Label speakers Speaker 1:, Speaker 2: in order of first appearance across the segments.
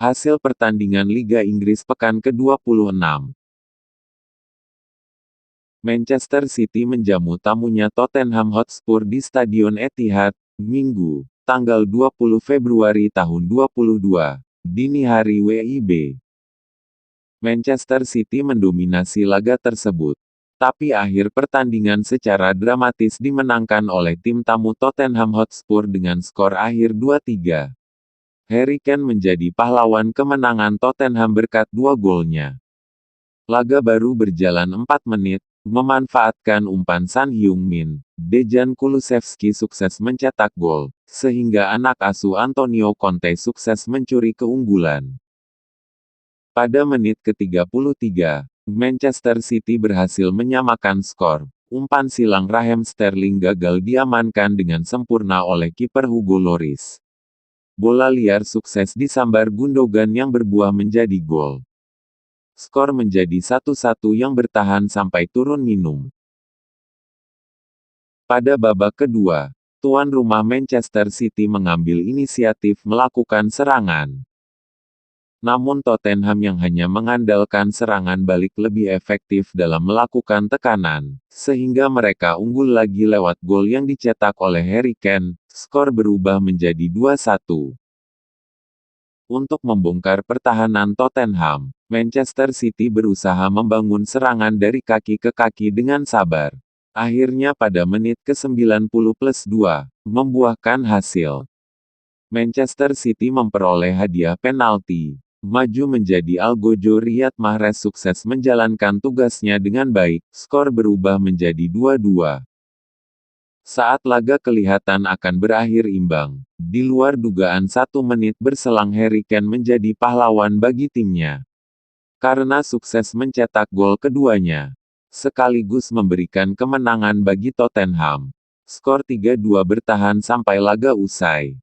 Speaker 1: Hasil pertandingan Liga Inggris pekan ke-26. Manchester City menjamu tamunya Tottenham Hotspur di Stadion Etihad, Minggu, tanggal 20 Februari tahun 2022, dini hari WIB. Manchester City mendominasi laga tersebut. Tapi akhir pertandingan secara dramatis dimenangkan oleh tim tamu Tottenham Hotspur dengan skor akhir 2-3. Harry Kane menjadi pahlawan kemenangan Tottenham berkat 2 golnya. Laga baru berjalan 4 menit, memanfaatkan umpan Son Heung-min, Dejan Kulusevski sukses mencetak gol, sehingga anak asuh Antonio Conte sukses mencuri keunggulan. Pada menit ke-33, Manchester City berhasil menyamakan skor. Umpan silang Raheem Sterling gagal diamankan dengan sempurna oleh kiper Hugo Lloris. Bola liar sukses disambar Gundogan yang berbuah menjadi gol. Skor menjadi 1-1 yang bertahan sampai turun minum. Pada babak kedua, tuan rumah Manchester City mengambil inisiatif melakukan serangan. Namun Tottenham yang hanya mengandalkan serangan balik lebih efektif dalam melakukan tekanan, sehingga mereka unggul lagi lewat gol yang dicetak oleh Harry Kane, skor berubah menjadi 2-1. Untuk membongkar pertahanan Tottenham, Manchester City berusaha membangun serangan dari kaki ke kaki dengan sabar. Akhirnya pada menit ke-90+2, membuahkan hasil. Manchester City memperoleh hadiah penalti. Maju menjadi Algojo Riyad Mahrez sukses menjalankan tugasnya dengan baik, skor berubah menjadi 2-2. Saat laga kelihatan akan berakhir imbang, di luar dugaan 1 menit berselang Harry Kane menjadi pahlawan bagi timnya. Karena sukses mencetak gol keduanya, sekaligus memberikan kemenangan bagi Tottenham. Skor 3-2 bertahan sampai laga usai.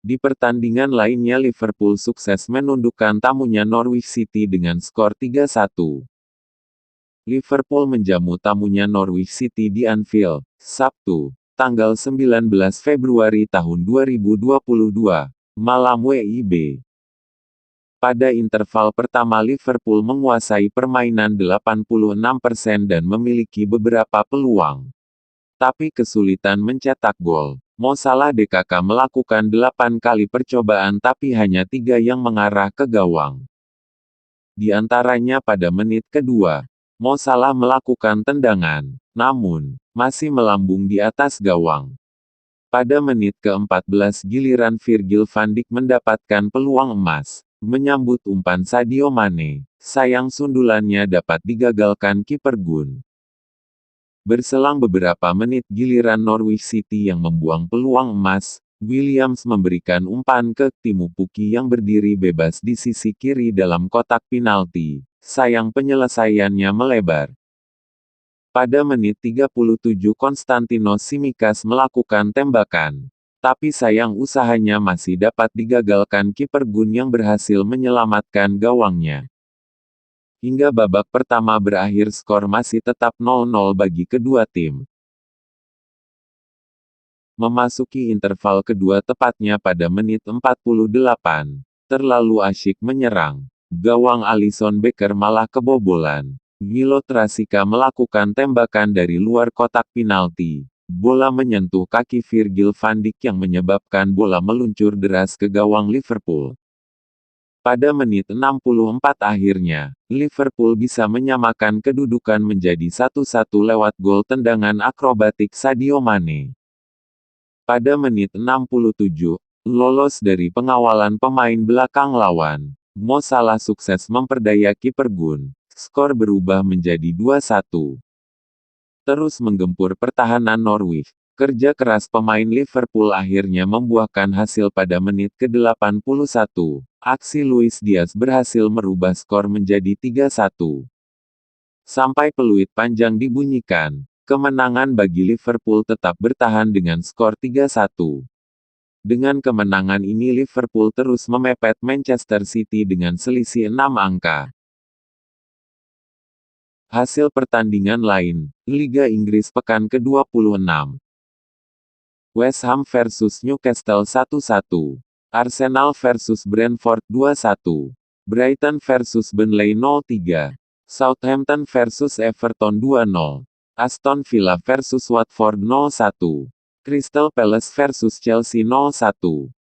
Speaker 1: Di pertandingan lainnya Liverpool sukses menundukkan tamunya Norwich City dengan skor 3-1. Liverpool menjamu tamunya Norwich City di Anfield, Sabtu, tanggal 19 Februari tahun 2022, malam WIB. Pada interval pertama Liverpool menguasai permainan 86% dan memiliki beberapa peluang. Tapi kesulitan mencetak gol. Mo Salah DKK melakukan 8 kali percobaan tapi hanya 3 yang mengarah ke gawang. Di antaranya pada menit kedua, Mo Salah melakukan tendangan, namun, masih melambung di atas gawang. Pada menit ke-14 giliran Virgil van Dijk mendapatkan peluang emas, menyambut umpan Sadio Mane, sayang sundulannya dapat digagalkan kiper Gun. Berselang beberapa menit giliran Norwich City yang membuang peluang emas, Williams memberikan umpan ke Teemu Pukki yang berdiri bebas di sisi kiri dalam kotak penalti. Sayang penyelesaiannya melebar. Pada menit 37 Konstantinos Tsimikas melakukan tembakan. Tapi sayang usahanya masih dapat digagalkan kiper Gun yang berhasil menyelamatkan gawangnya. Hingga babak pertama berakhir skor masih tetap 0-0 bagi kedua tim. Memasuki interval kedua tepatnya pada menit 48, terlalu asyik menyerang. Gawang Alisson Becker malah kebobolan. Milot Rasika melakukan tembakan dari luar kotak penalti. Bola menyentuh kaki Virgil van Dijk yang menyebabkan bola meluncur deras ke gawang Liverpool. Pada menit 64 akhirnya, Liverpool bisa menyamakan kedudukan menjadi 1-1 lewat gol tendangan akrobatik Sadio Mane. Pada menit 67, lolos dari pengawalan pemain belakang lawan, Mo Salah sukses memperdaya kiper Gun. Skor berubah menjadi 2-1. Terus menggempur pertahanan Norwich. Kerja keras pemain Liverpool akhirnya membuahkan hasil pada menit ke-81. Aksi Luis Diaz berhasil merubah skor menjadi 3-1. Sampai peluit panjang dibunyikan, kemenangan bagi Liverpool tetap bertahan dengan skor 3-1. Dengan kemenangan ini Liverpool terus memepet Manchester City dengan selisih 6 angka. Hasil pertandingan lain, Liga Inggris pekan ke-26. West Ham versus Newcastle 1-1. Arsenal versus Brentford 2-1. Brighton versus Burnley 0-3. Southampton versus Everton 2-0. Aston Villa versus Watford 0-1. Crystal Palace versus Chelsea 0-1.